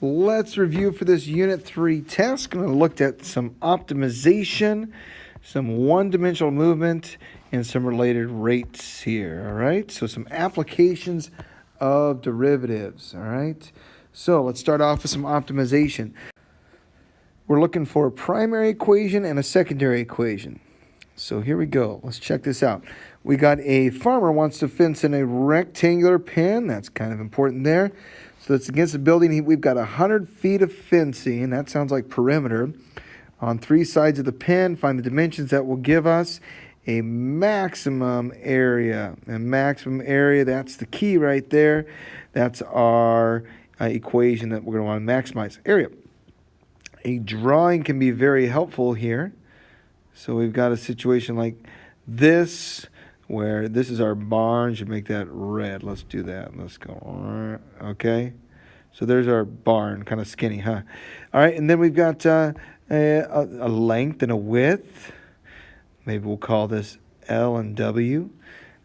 Let's review for this Unit 3 test. Going to look at some optimization, some one-dimensional movement, and some related rates here, all right? So some applications of derivatives, all right? So let's start off with some optimization. We're looking for a primary equation and a secondary equation. So here we go. Let's check this out. We got a farmer wants to fence in a rectangular pen. That's kind of important there. So it's against the building. We've got 100 feet of fencing. That sounds like perimeter. On 3 sides of the pen, find the dimensions that will give us a maximum area. A maximum area, that's the key right there. That's our equation that we're going to want to maximize. Area. A drawing can be very helpful here. So we've got a situation like this, where this is our barn. Should make that red. Let's do that. Let's go. Okay. So there's our barn, kind of skinny, huh? All right, and then we've got a length and a width. Maybe we'll call this L and W.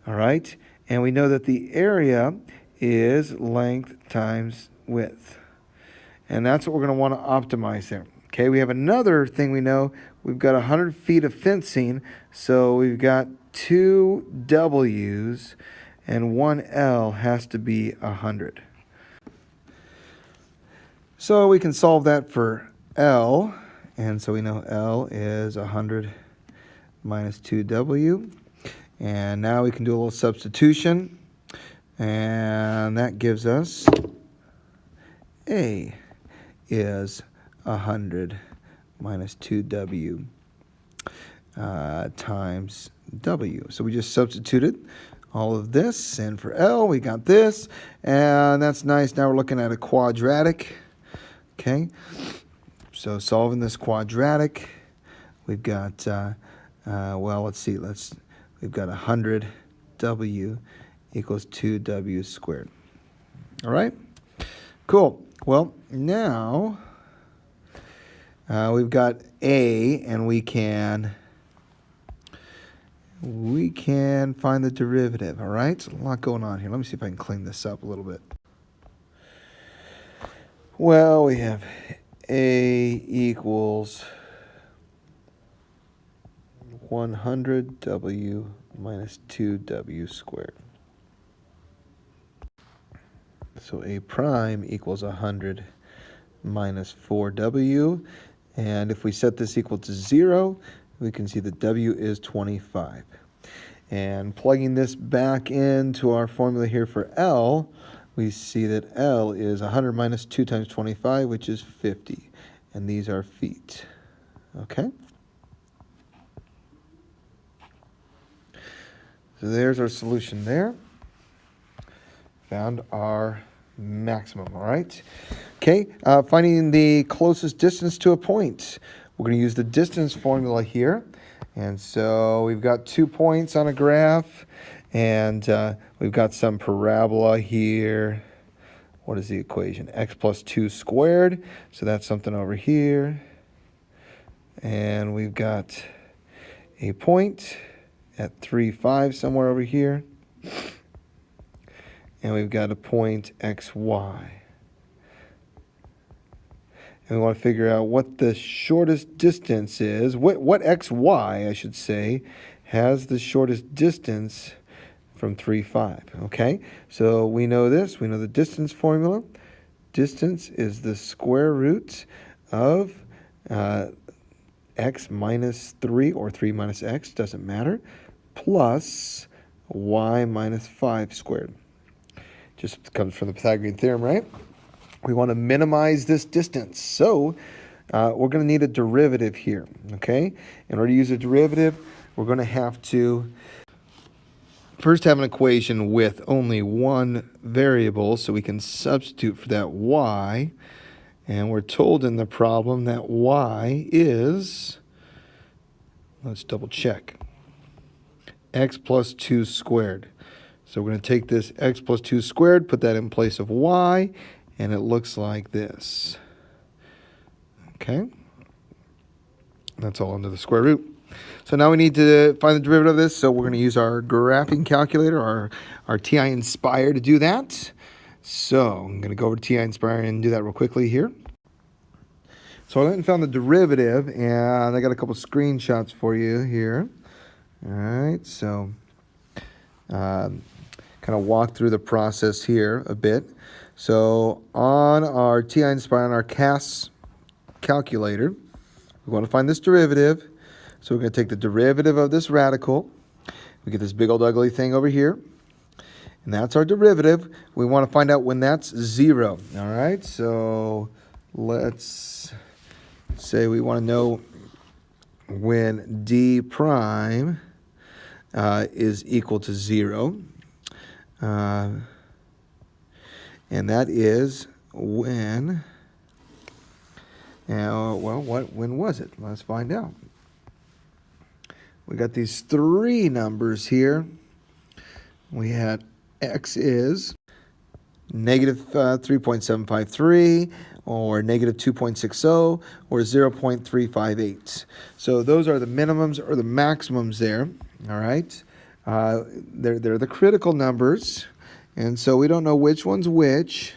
All right, and we know that the area is length times width. And that's what we're going to want to optimize there. Okay, we have another thing we know. We've got 100 feet of fencing, so we've got 2 W's, and 1 L has to be 100. So we can solve that for L, and so we know L is 100 minus 2W. And now we can do a little substitution, and that gives us A is 100 minus 2W times W. So we just substituted all of this, and for L we got this, and that's nice. Now we're looking at a quadratic. Okay, so solving this quadratic, we've got well, let's see, we've got 100W equals 2W squared. All right, cool. Well, now we've got A, and we can find the derivative. All right, so a lot going on here. Let me see if I can clean this up a little bit. Well, we have A equals 100W minus 2W squared. So A prime equals 100 minus 4W. And if we set this equal to 0, we can see that W is 25. And plugging this back into our formula here for L, we see that L is 100 minus 2 times 25, which is 50. And these are feet. Okay? So there's our solution there. Found our maximum, all right? Okay, finding the closest distance to a point. We're going to use the distance formula here. And so we've got 2 points on a graph, and we've got some parabola here. What is the equation? X plus 2 squared. So that's something over here. And we've got a point at 3, 5 somewhere over here. And we've got a point XY. And we want to figure out what the shortest distance is. What XY, I should say, has the shortest distance from 3, 5. Okay? So we know this. We know the distance formula. Distance is the square root of x minus 3 or 3 minus x, doesn't matter, plus y minus 5 squared. Just comes from the Pythagorean theorem, right? We want to minimize this distance. So we're going to need a derivative here, okay? In order to use a derivative, we're going to have to first have an equation with only one variable, so we can substitute for that y. And we're told in the problem that y is, let's double check, x plus 2 squared. So we're going to take this x plus 2 squared, put that in place of y, and it looks like this. Okay? That's all under the square root. So now we need to find the derivative of this, so we're going to use our graphing calculator, our TI Inspire, to do that. So I'm going to go over to TI Inspire and do that real quickly here. So I went and found the derivative, and I got a couple screenshots for you here. All right, so kind of walk through the process here a bit. So on our TI Inspire, on our CAS calculator, we want to find this derivative. So we're going to take the derivative of this radical. We get this big old ugly thing over here. And that's our derivative. We want to find out when that's 0. All right, so let's say we want to know when d prime is equal to 0. And that is when, when was it? Let's find out. We got these 3 numbers here. We had x is negative 3.753 or negative 2.60 or 0.358. So those are the minimums or the maximums there. All right. They're the critical numbers. And so we don't know which one's which.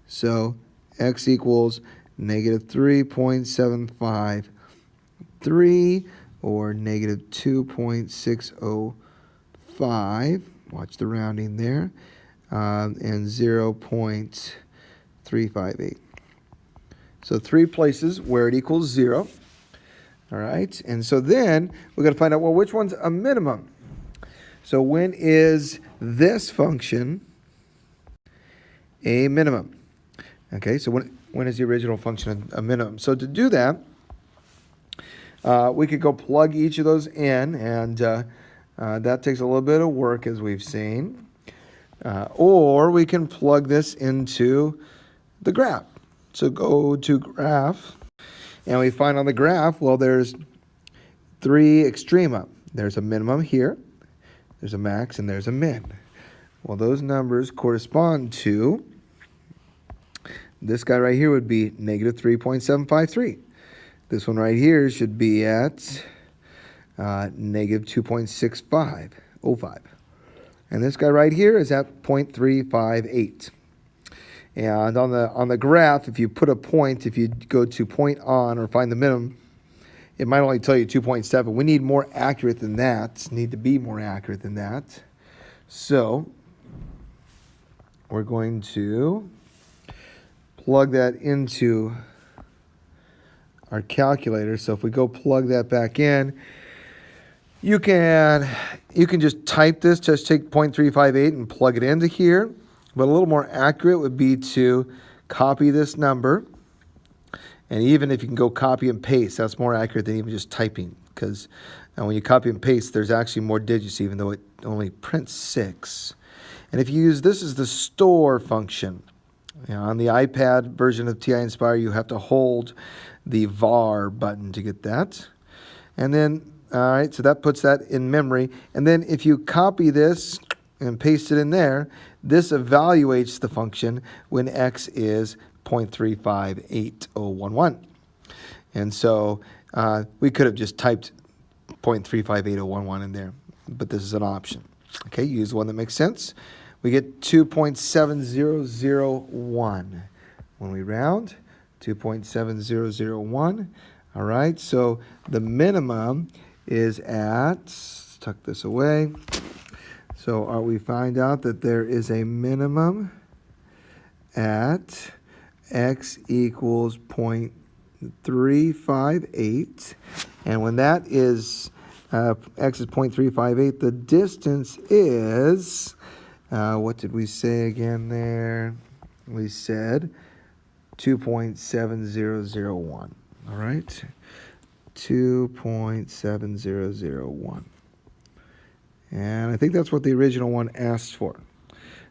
So x equals negative 3.753 or negative 2.605. Watch the rounding there. And 0.358. So 3 places where it equals 0. All right. And so then we're going to find out, well, which one's a minimum? So when is this function a minimum? Okay, so when is the original function a minimum? So to do that, we could go plug each of those in, and that takes a little bit of work, as we've seen. Or we can plug this into the graph. So go to graph, and we find on the graph, well, there's 3 extrema. There's a minimum here, there's a max, and there's a min. Well, those numbers correspond to, this guy right here would be negative 3.753. This one right here should be at negative 2.6505. And this guy right here is at 0.358. And on the graph, if you put a point, if you go to point on or find the minimum, it might only tell you 2.7. We need more accurate than that. Need to be more accurate than that. So we're going to plug that into our calculator. So if we go plug that back in, you can just type this, just take 0.358 and plug it into here. But a little more accurate would be to copy this number. And even if you can go copy and paste, that's more accurate than even just typing. Because when you copy and paste, there's actually more digits, even though it only prints 6. And if you use this as the store function, on the iPad version of TI Inspire, you have to hold the var button to get that. And then, all right, so that puts that in memory. And then if you copy this and paste it in there, this evaluates the function when x is 0.358011. And so we could have just typed 0.358011 in there, but this is an option. Okay, use one that makes sense. We get 2.7001 when we round, 2.7001. All right, so the minimum is at, let's tuck this away. So we find out that there is a minimum at x equals 0.358. And when that is, x is 0.358, the distance is, what did we say again there? We said 2.7001. All right, 2.7001. And I think that's what the original one asked for.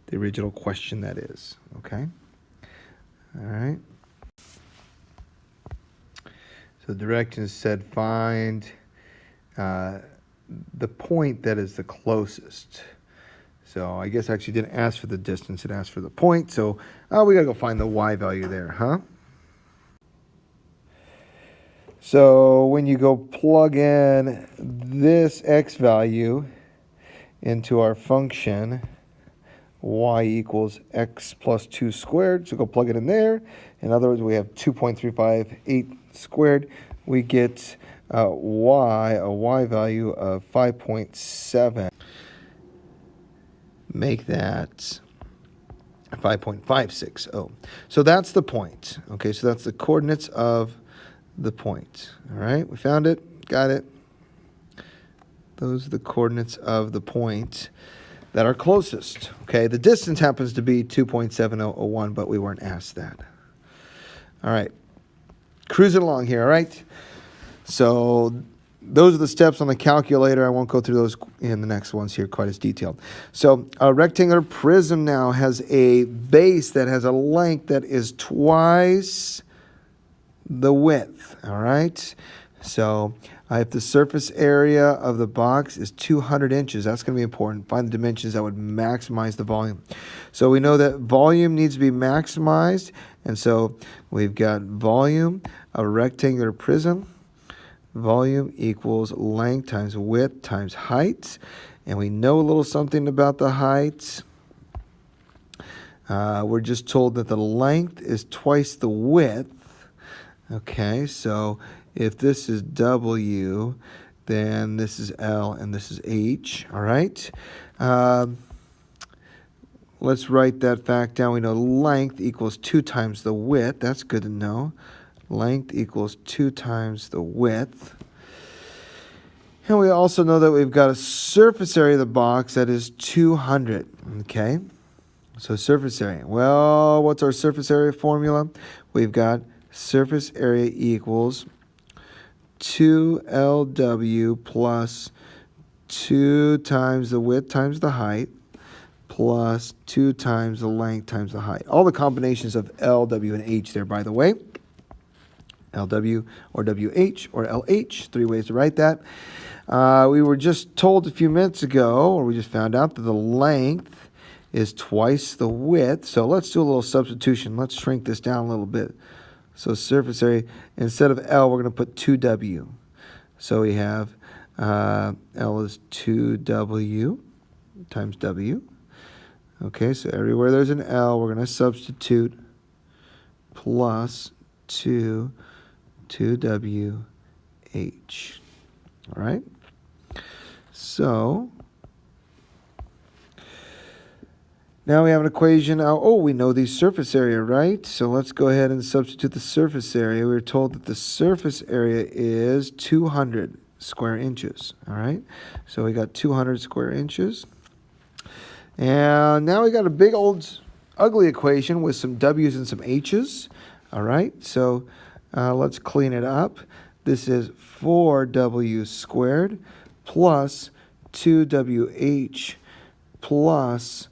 The original question, that is. Okay? All right. So the directions said find the point that is the closest. So I guess I actually didn't ask for the distance. It asked for the point. So we got to go find the y value there, huh? So when you go plug in this x value into our function, y equals x plus 2 squared. So go plug it in there. In other words, we have 2.358 squared. We get a y value of 5.7. Make that 5.560. So that's the point. Okay, so that's the coordinates of the point. All right, we found it. Got it. Those are the coordinates of the point that are closest. Okay, the distance happens to be 2.7001, but we weren't asked that. All right, cruising along here, all right? So those are the steps on the calculator. I won't go through those in the next ones here quite as detailed. So a rectangular prism now has a base that has a length that is twice the width, all right? So if the surface area of the box is 200 inches, that's going to be important. Find the dimensions that would maximize the volume. So we know that volume needs to be maximized, and so we've got volume of a rectangular prism. Volume equals length times width times height. And we know a little something about the height. We're just told that the length is twice the width. Okay, so if this is W, then this is L and this is H. All right. Let's write that fact down. We know length equals 2 times the width. That's good to know. Length equals 2 times the width. And we also know that we've got a surface area of the box that is 200. Okay? So surface area. Well, what's our surface area formula? We've got surface area equals 2LW plus 2 times the width times the height plus 2 times the length times the height. All the combinations of L, W, and H there, by the way. LW or WH or LH, 3 ways to write that. We were just told a few minutes ago, or we just found out, that the length is twice the width. So let's do a little substitution. Let's shrink this down a little bit. So surface area, instead of L, we're going to put 2W. So we have L is 2W times W. Okay, so everywhere there's an L, we're going to substitute plus 2WH. All right? So now we have an equation. Oh, we know the surface area, right? So let's go ahead and substitute the surface area. We were told that the surface area is 200 square inches. All right? So we got 200 square inches. And now we got a big old ugly equation with some W's and some H's. All right? So let's clean it up. This is 4W squared plus 2WH plus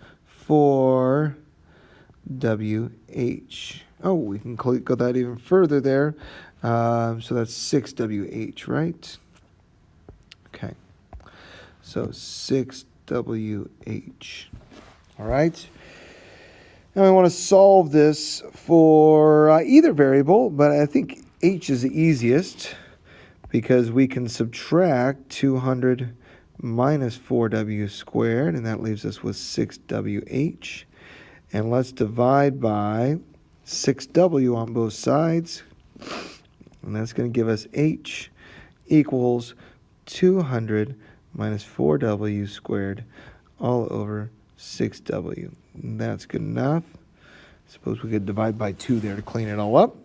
4WH. Oh, we can go that even further there. So that's 6WH, right? Okay. So 6WH. All right. Now we want to solve this for either variable, but I think H is the easiest because we can subtract 200 minus 4W squared, and that leaves us with 6WH. And let's divide by 6W on both sides, and that's going to give us H equals 200 minus 4W squared all over 6W. And that's good enough. Suppose we could divide by 2 there to clean it all up,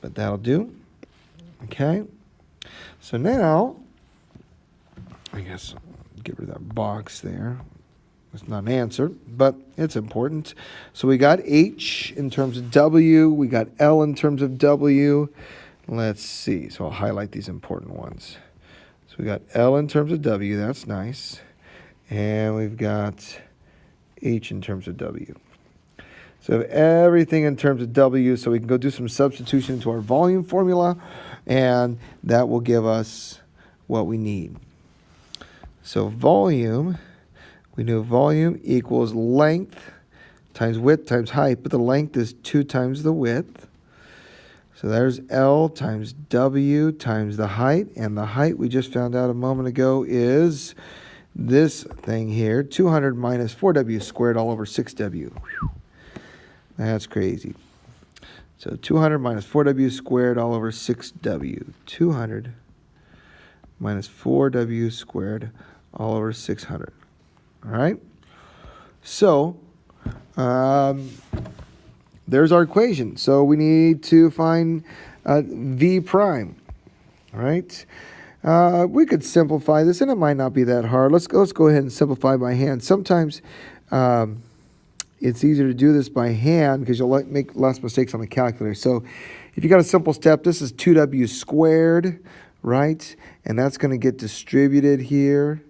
but that'll do. Okay. So now, I guess get rid of that box there. It's not an answer, but it's important. So we got H in terms of W. We got L in terms of W. Let's see. So I'll highlight these important ones. So we got L in terms of W. That's nice. And we've got H in terms of W. So we have everything in terms of W, so we can go do some substitution to our volume formula, and that will give us what we need. So volume, we know volume equals length times width times height, but the length is 2 times the width. So there's L times W times the height, and the height we just found out a moment ago is this thing here, 200 minus 4w squared all over 6w. Whew. That's crazy. So 200 minus 4w squared all over 6w. 200 minus 4w squared all over 600. All right? So there's our equation. So we need to find v prime. All right? We could simplify this, and it might not be that hard. Let's go ahead and simplify by hand. Sometimes it's easier to do this by hand because you'll make less mistakes on the calculator. So if you got a simple step, this is 2w squared, right? And that's going to get distributed here.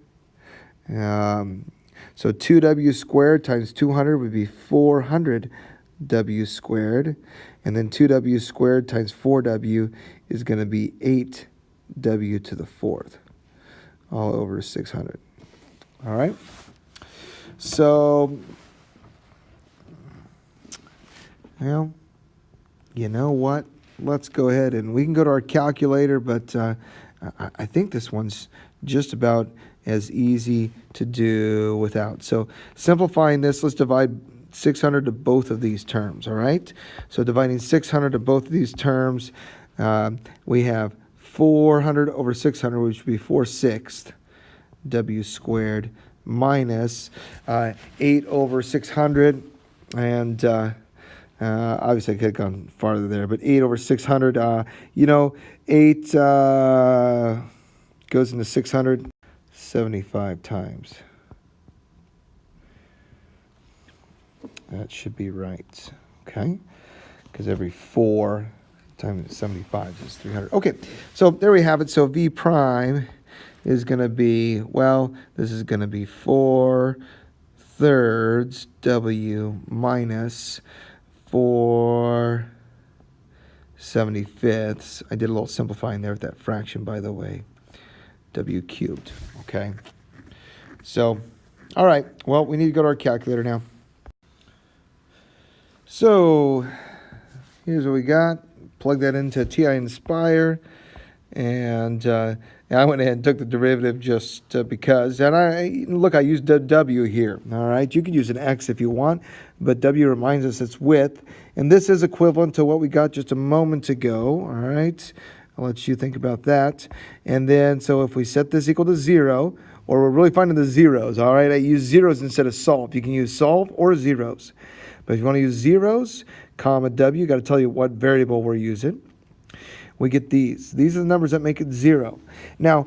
So 2w squared times 200 would be 400w squared. And then 2w squared times 4w is going to be 8w to the fourth, all over 600. All right? So, well, you know what? Let's go ahead and we can go to our calculator, but I think this one's just about as easy to do without. So simplifying this, let's divide 600 to both of these terms, all right? So dividing 600 to both of these terms, we have 400 over 600, which would be 4/6 w squared minus 8 over 600, and obviously I could have gone farther there, but 8 over 600, 8 goes into 600 75 times. That should be right, okay? Because every 4 times 75 is 300. Okay, so there we have it. So v prime is going to be, well, this is going to be 4/3 w minus 4/75. I did a little simplifying there with that fraction, by the way. W cubed, okay? So, all right, well, we need to go to our calculator now. So, here's what we got. Plug that into TI Inspire, and I went ahead and took the derivative just because. And I used W here, all right? You can use an X if you want, but W reminds us it's width, and this is equivalent to what we got just a moment ago, all right? I'll let you think about that. And then, so if we set this equal to 0, or we're really finding the zeros, all right? I use zeros instead of solve. You can use solve or zeros. But if you want to use zeros, comma W, got to tell you what variable we're using. We get these. These are the numbers that make it 0. Now,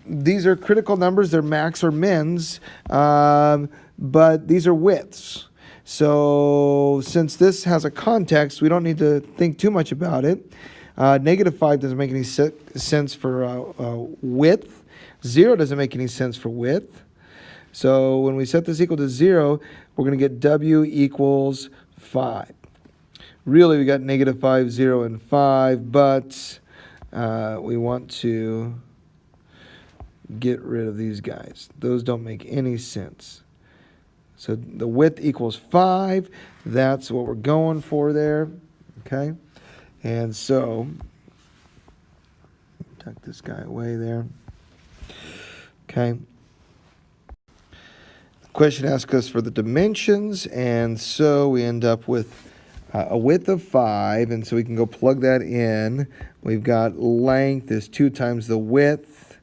these are critical numbers. They're max or mins, but these are widths. So since this has a context, we don't need to think too much about it. -5 doesn't make any sense for width. 0 doesn't make any sense for width. So when we set this equal to 0, we're going to get W equals 5. Really, we got -5, 0, and 5, but we want to get rid of these guys. Those don't make any sense. So the width equals 5. That's what we're going for there, okay? And so, tuck this guy away there. Okay. The question asks us for the dimensions, and so we end up with a width of 5, and so we can go plug that in. We've got length is 2 times the width,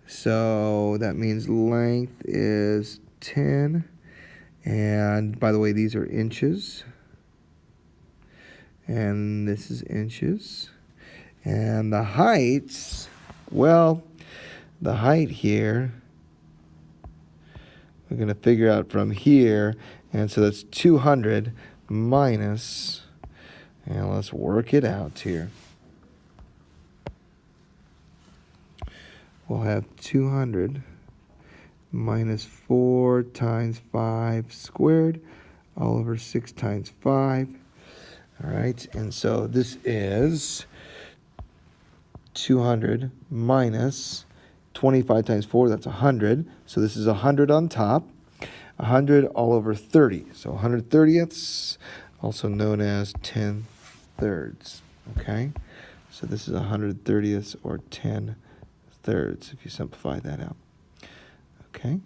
so that means length is 10. And by the way, these are inches. And this is inches. And the heights, well, the height here, we're going to figure out from here. And so that's 200 minus, and let's work it out here. We'll have 200 minus 4 times 5 squared all over 6 times 5. All right, and so this is 200 minus 25 times 4, that's 100. So this is 100 on top, 100 all over 30. So 130ths, also known as 10/3, okay? So this is 130ths or 10/3 if you simplify that out. Okay.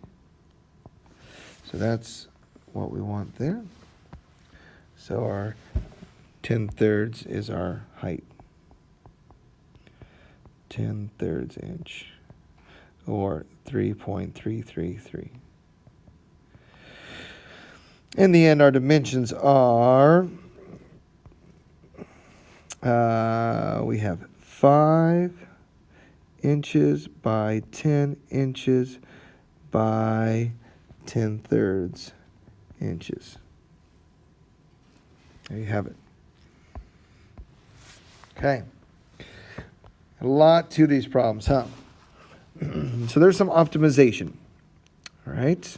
So that's what we want there. So our 10/3 is our height. 10/3 inch, or 3.333. In the end, our dimensions are, we have 5 inches by 10 inches by 10/3 inches. There you have it. Okay. A lot to these problems, huh? So there's some optimization. All right.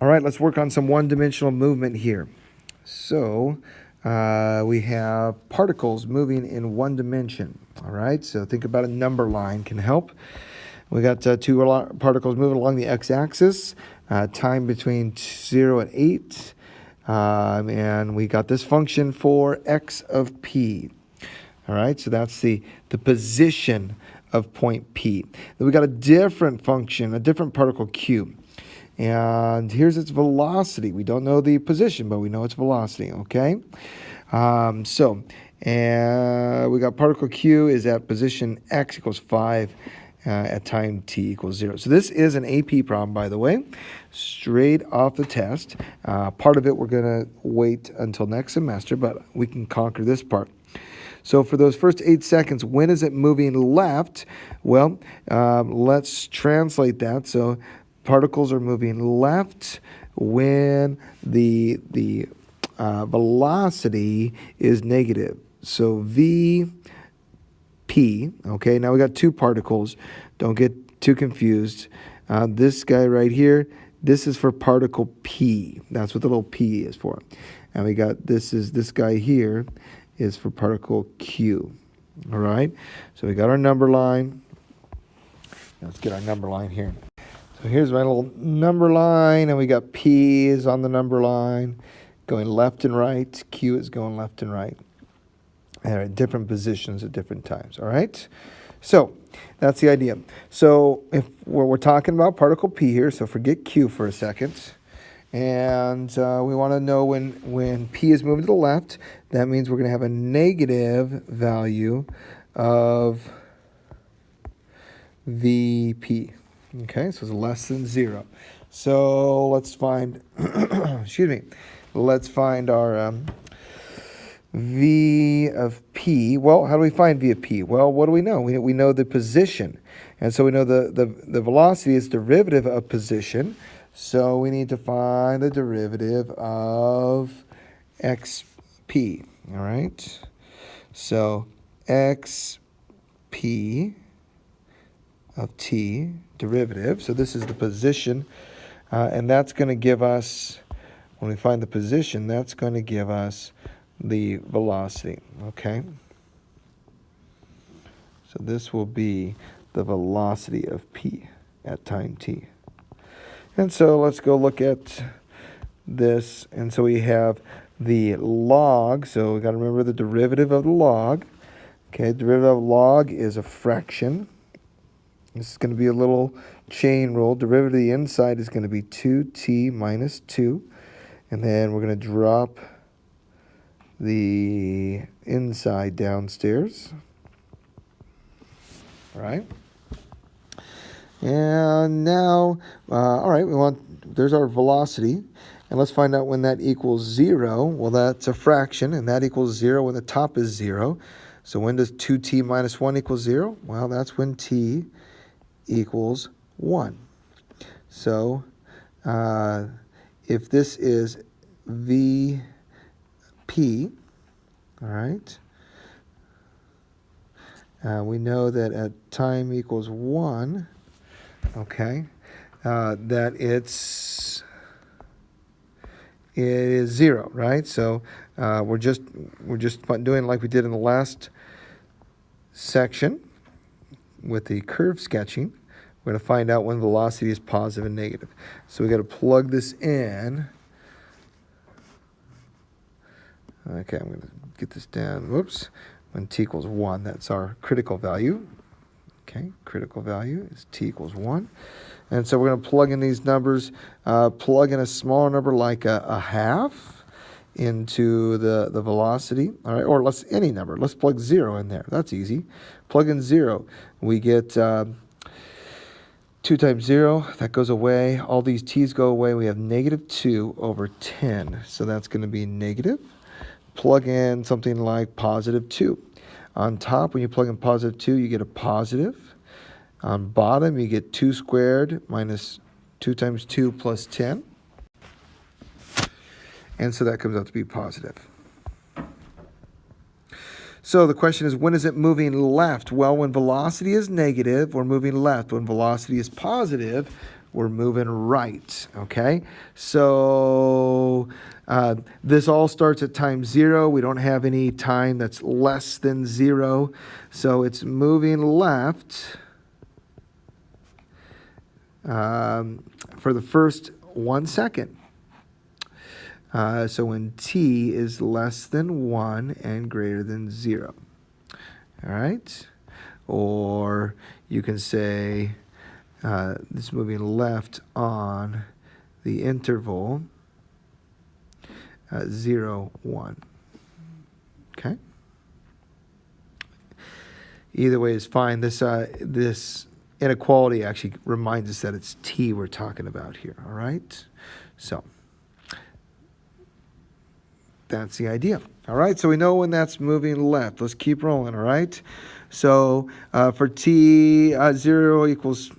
All right, let's work on some one-dimensional movement here. So we have particles moving in one dimension. All right, so think about a number line can help. We got 2 particles moving along the x-axis, time between 0 and 8. And we got this function for x of p. All right, so that's the position of point P. Then we got a different function, a different particle q. And here's its velocity. We don't know the position, but we know its velocity, okay? And we got particle q is at position x equals 5 at time t equals 0. So this is an AP problem, by the way, straight off the test. Part of it we're going to wait until next semester, but we can conquer this part. So for those first 8 seconds, when is it moving left? Well, let's translate that. So particles are moving left when the velocity is negative. So VP, okay, now we got 2 particles. Don't get too confused. This guy right here, this is for particle P. That's what the little P is for. And we got this guy here is for particle Q. All right, so we got our number line. Let's get our number line here. So here's my little number line, and we got P is on the number line, going left and right. Q is going left and right. They're at different positions at different times, all right? So that's the idea. So if we're talking about particle P here, so forget Q for a second. And we want to know when P is moving to the left, that means we're going to have a negative value of VP. Okay, so it's less than 0. So let's find, excuse me, let's find our V of P. Well, how do we find V of P? Well, what do we know? We know the position. And so we know the velocity is derivative of position. So we need to find the derivative of xp. All right? So xp of t, derivative. So this is the position. And that's going to give us, when we find the position, that's going to give us the velocity. Okay? So this will be the velocity of p at time t. And so let's go look at this. And so we have the log. So we got to remember the derivative of the log. Okay, derivative of log is a fraction. This is going to be a little chain rule. Derivative of the inside is going to be 2t minus 2. And then we're going to drop the inside downstairs. All right. And now, all right, there's our velocity. And let's find out when that equals 0. Well, that's a fraction, and that equals 0 when the top is 0. So when does 2t minus 1 equal 0? Well, that's when t equals 1. So if this is VP, all right, we know that at time equals 1, okay, that it is 0, right? So we're just doing like we did in the last section with the curve sketching. We're going to find out when velocity is positive and negative. So we got to plug this in. Okay, I'm going to get this down. Whoops. When t equals 1, that's our critical value. Okay, critical value is t equals 1. And so we're going to plug in these numbers, plug in a smaller number like a half into the velocity, all right, or any number. Let's plug 0 in there. That's easy. Plug in 0. We get 2 times 0. That goes away. All these t's go away. We have negative 2 over 10. So that's going to be negative. Plug in something like positive 2. On top, when you plug in positive 2, you get a positive. On bottom, you get 2 squared minus 2 times 2 plus 10. And so that comes out to be positive. So the question is, when is it moving left? Well, when velocity is negative, we're moving left. When velocity is positive, we're moving right, okay? So this all starts at time 0. We don't have any time that's less than 0. So it's moving left for the first 1 second. So when t is less than 1 and greater than 0. All right? Or you can say this is moving left on the interval 0, 1. Okay? Either way is fine. This inequality actually reminds us that it's t we're talking about here. All right? So that's the idea. All right, so we know when that's moving left. Let's keep rolling, all right? So for t, 0 equals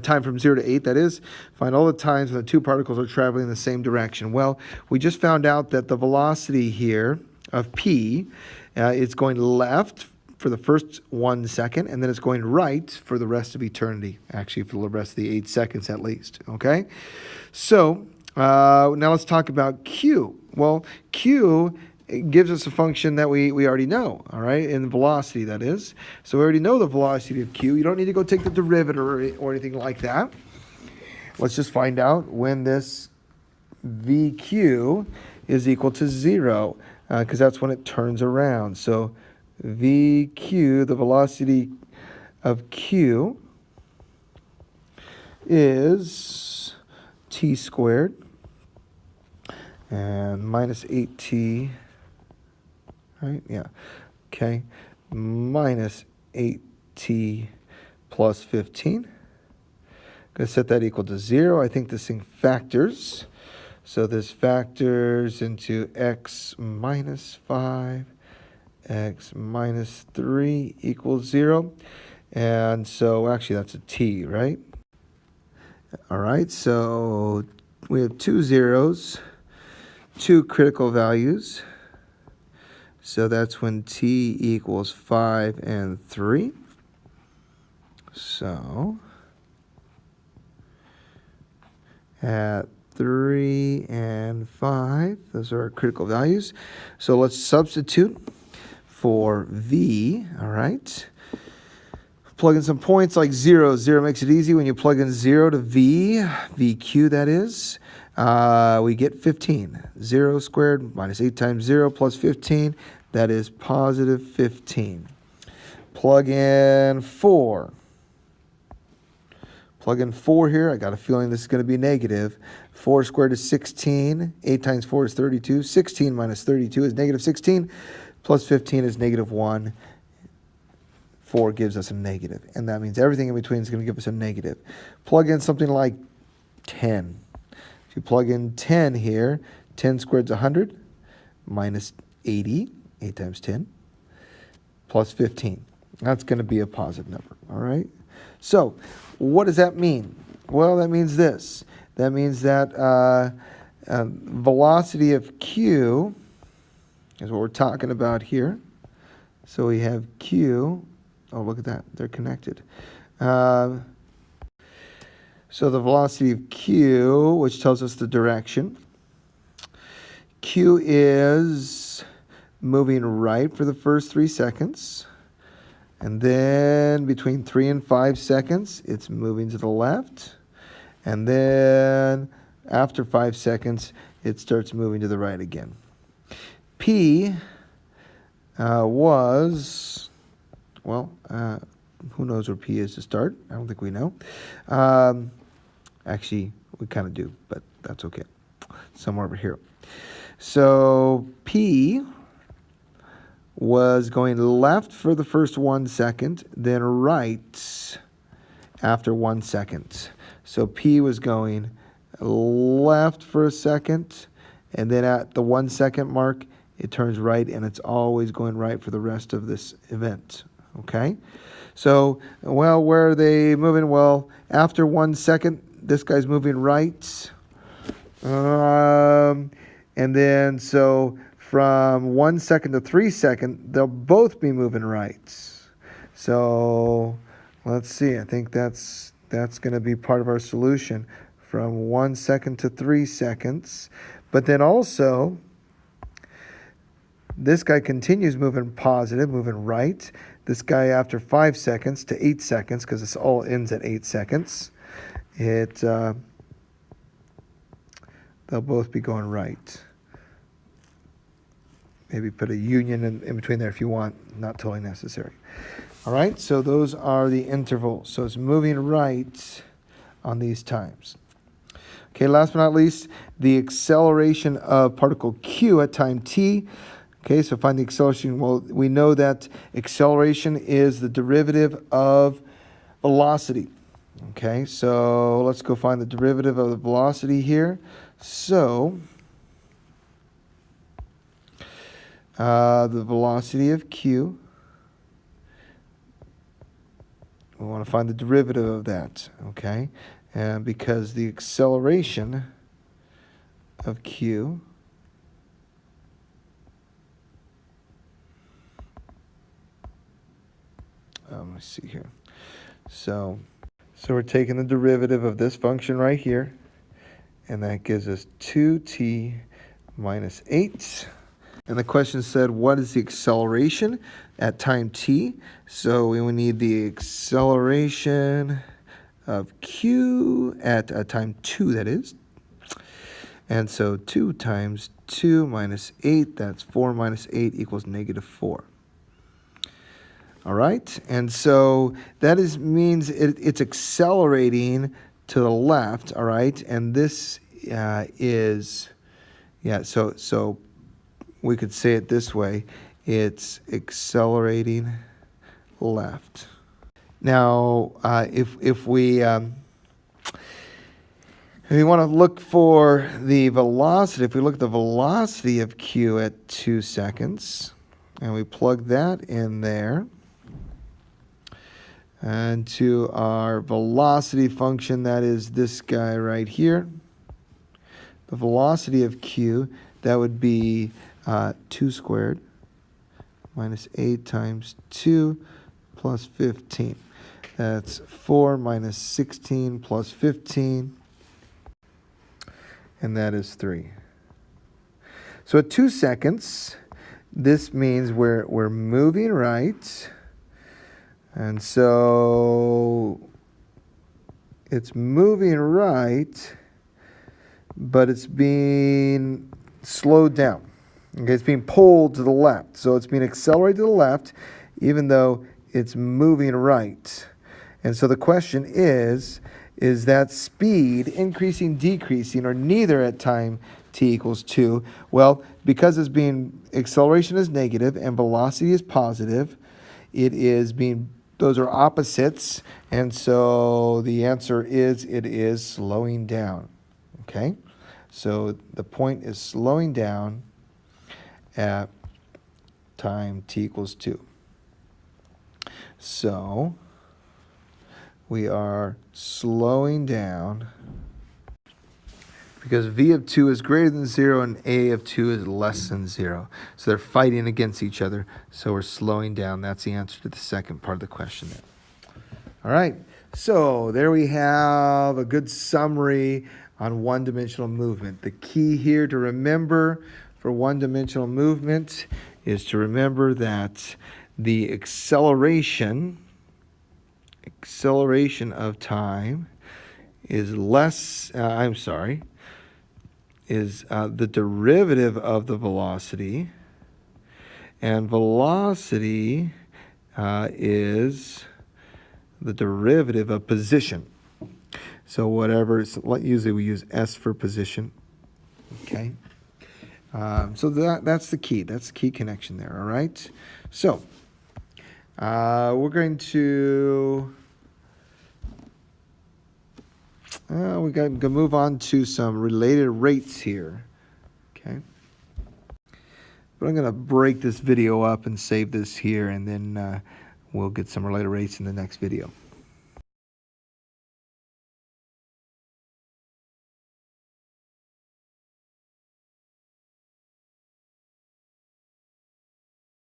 time from 0 to 8, that is. Find all the times when the two particles are traveling in the same direction. Well, we just found out that the velocity here of p is going left for the first 1 second, and then it's going right for the rest of eternity, actually for the rest of the 8 seconds at least, okay? So now let's talk about q. Well, q gives us a function that we already know, all right, in velocity, that is. So we already know the velocity of q. You don't need to go take the derivative or anything like that. Let's just find out when this vq is equal to 0, because that's when it turns around. So vq, the velocity of q, is t squared and minus 8t, right? Yeah. Okay. Minus 8t plus 15. Going to set that equal to 0. I think this thing factors. So this factors into x minus 5, x minus 3 equals 0. And so actually that's a t, right? All right, so we have 2 zeros, 2 critical values. So that's when t equals 5 and 3. So at 3 and 5, those are our critical values. So let's substitute for v, all right? Plug in some points like 0. 0 makes it easy. When you plug in 0 to v, vq that is, we get 15. 0 squared minus 8 times 0 plus 15, that is positive 15. Plug in 4. Plug in 4 here. I got a feeling this is going to be negative. 4 squared is 16. 8 times 4 is 32. 16 minus 32 is negative 16. Plus 15 is negative 1. 4 gives us a negative, and that means everything in between is going to give us a negative. Plug in something like 10. If you plug in 10 here, 10 squared is 100, minus 80, 8 times 10, plus 15. That's going to be a positive number, all right? So what does that mean? Well, that means this. That means that velocity of q is what we're talking about here. So we have q. Oh, look at that. They're connected. So the velocity of q, which tells us the direction. Q is moving right for the first 3 seconds. And then between 3 and 5 seconds, it's moving to the left. And then after 5 seconds, it starts moving to the right again. P was... Well, who knows where P is to start? I don't think we know. Actually, we kind of do, but that's okay. Somewhere over here. So P was going left for the first 1 second, then right after 1 second. So P was going left for a second, and then at the 1 second mark, it turns right, and it's always going right for the rest of this event. Okay? So, well, where are they moving? Well, after 1 second, this guy's moving right. And then, so from 1 second to 3 seconds, they'll both be moving right. So, let's see. I think that's going to be part of our solution from 1 second to 3 seconds. But then also, this guy continues moving positive, moving right. This guy after 5 seconds to 8 seconds, because this all ends at 8 seconds, they'll both be going right. Maybe put a union in between there if you want, not totally necessary. All right, so those are the intervals. So it's moving right on these times. Okay, last but not least, the acceleration of particle Q at time t. Okay, so find the acceleration. Well, we know that acceleration is the derivative of velocity. Okay, so let's go find the derivative of the velocity here. So, the velocity of Q, we want to find the derivative of that, okay? And because the acceleration of Q let me see here. So we're taking the derivative of this function right here, and that gives us 2t minus 8. And the question said, what is the acceleration at time t? So we would need the acceleration of q at time 2, that is. And so 2 times 2 minus 8, that's 4 minus 8 equals negative 4. All right, and so that means it's accelerating to the left, all right? And this so we could say it this way. It's accelerating left. Now, if we want to look for the velocity, if we look at the velocity of q at 2 seconds, and we plug that in there, and to our velocity function, that is this guy right here, the velocity of q, that would be 2 squared minus 8 times 2 plus 15. That's 4 minus 16 plus 15, and that is 3. So at 2 seconds, this means we're moving right. And so it's moving right, but it's being slowed down. Okay, it's being pulled to the left. So it's being accelerated to the left, even though it's moving right. And so the question is that speed increasing, decreasing, or neither at time t equals 2? Well, because acceleration is negative and velocity is positive, those are opposites, and so the answer is it is slowing down. Okay? So the point is slowing down at time t equals 2. So we are slowing down because v of 2 is greater than 0 and a of 2 is less than 0. So they're fighting against each other, so we're slowing down. That's the answer to the second part of the question there. All right, so there we have a good summary on one-dimensional movement. The key here to remember for one-dimensional movement is to remember that the acceleration of time is the derivative of the velocity, and velocity is the derivative of position. So whatever, usually we use S for position. Okay. So that's the key. That's the key connection there. All right. So we're going to we're going to move on to some related rates here. Okay. But I'm going to break this video up and save this here, and then we'll get some related rates in the next video.